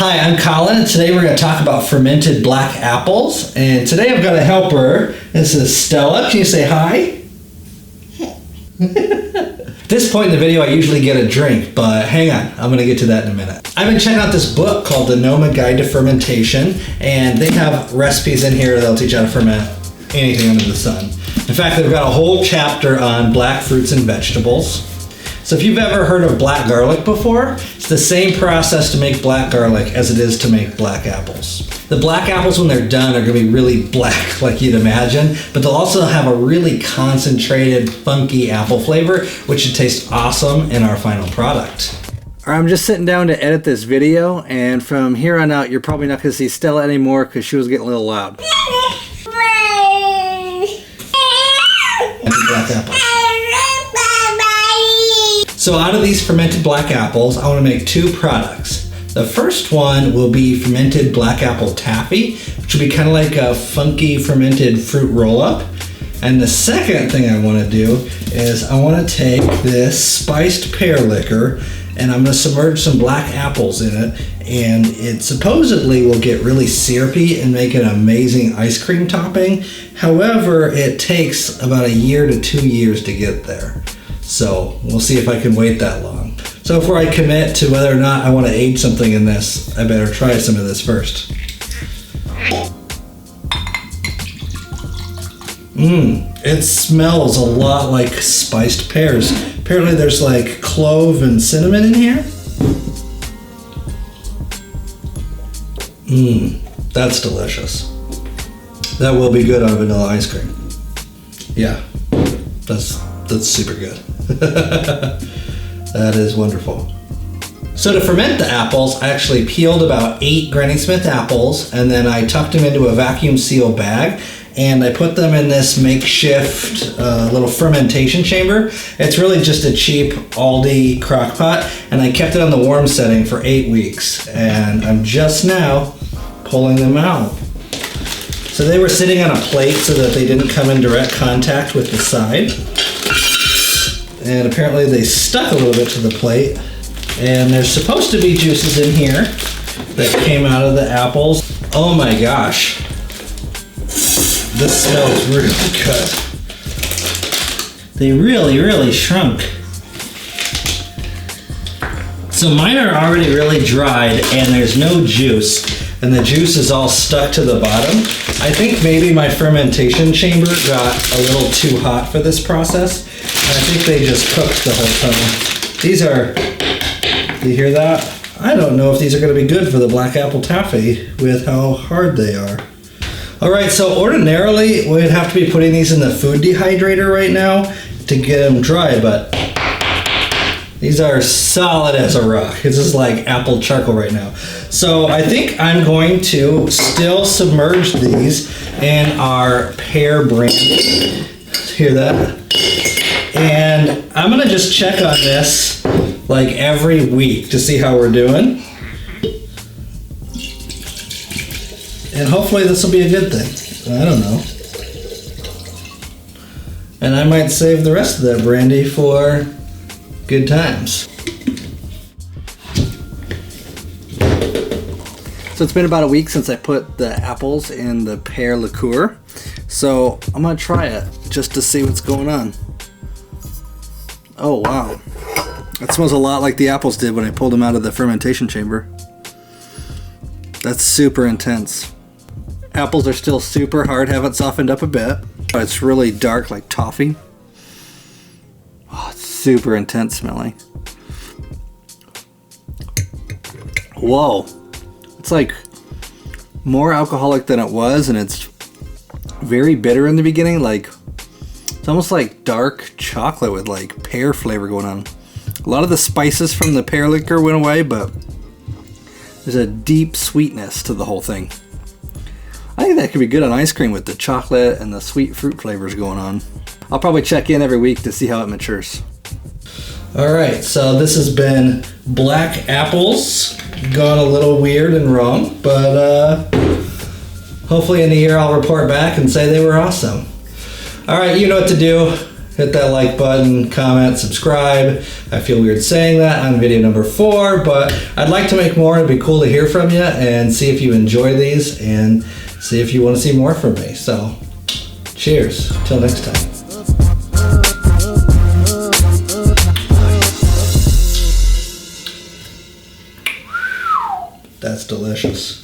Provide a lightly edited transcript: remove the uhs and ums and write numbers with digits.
Hi, I'm Colin, and today we're going to talk about fermented black apples. And today I've got a helper. This is Stella. Can you say hi? At this point in the video, I usually get a drink, but hang on, I'm going to get to that in a minute. I've been checking out this book called the Noma Guide to Fermentation, and they have recipes in here that'll teach you how to ferment anything under the sun. In fact, they've got a whole chapter on black fruits and vegetables. So if you've ever heard of black garlic before, it's the same process to make black garlic as it is to make black apples. The black apples, when they're done, are going to be really black like you'd imagine, but they'll also have a really concentrated, funky apple flavor, which should taste awesome in our final product. All right, I'm just sitting down to edit this video, and from here on out, you're probably not going to see Stella anymore because she was getting a little loud. Black apples. So out of these fermented black apples, I want to make two products. The first one will be fermented black apple taffy, which will be kind of like a funky fermented fruit roll-up. And the second thing I want to do is I want to take this spiced pear liquor and I'm going to submerge some black apples in it, and it supposedly will get really syrupy and make an amazing ice cream topping. However, it takes about a year to 2 years to get there. So we'll see if I can wait that long. So before I commit to whether or not I want to age something in this, I better try some of this first. It smells a lot like spiced pears. Apparently there's like clove and cinnamon in here. That's delicious. That will be good on vanilla ice cream. Yeah, that's super good. That is wonderful. So to ferment the apples, I actually peeled about 8 Granny Smith apples, and then I tucked them into a vacuum seal bag, and I put them in this makeshift little fermentation chamber. It's really just a cheap Aldi crock pot, and I kept it on the warm setting for 8 weeks, and I'm just now pulling them out. So they were sitting on a plate so that they didn't come in direct contact with the side. And apparently they stuck a little bit to the plate. And there's supposed to be juices in here that came out of the apples. Oh my gosh. This smells really good. They really shrunk. So mine are already really dried and there's no juice. And the juice is all stuck to the bottom. I think maybe my fermentation chamber got a little too hot for this process. And I think they just cooked the whole time. These are, do you hear that? I don't know if these are gonna be good for the black apple taffy with how hard they are. All right, so ordinarily we'd have to be putting these in the food dehydrator right now to get them dry, but these are solid as a rock. This is like apple charcoal right now. So I think I'm going to still submerge these in our pear brandy. Hear that? And I'm gonna just check on this like every week to see how we're doing. And hopefully this will be a good thing. I don't know. And I might save the rest of that brandy for good times. So it's been about a week since I put the apples in the pear liqueur. So I'm gonna try it just to see what's going on. Oh wow. That smells a lot like the apples did when I pulled them out of the fermentation chamber. That's super intense. Apples are still super hard, haven't softened up a bit. But it's really dark like toffee. Oh, it's super intense smelling. Whoa. It's like more alcoholic than it was, and it's very bitter in the beginning. Like, it's almost like dark chocolate with like pear flavor going on. A lot of the spices from the pear liquor went away, but there's a deep sweetness to the whole thing. I think that could be good on ice cream with the chocolate and the sweet fruit flavors going on. I'll probably check in every week to see how it matures. All right, so this has been black apples. Gone a little weird and wrong, but hopefully in a year I'll report back and say they were awesome. All right, you know what to do. hit that like button, comment, subscribe. I feel weird saying that on video number 4, but I'd like to make more. It'd be cool to hear from you and see if you enjoy these and see if you want to see more from me. So, cheers. Till next time. That's delicious.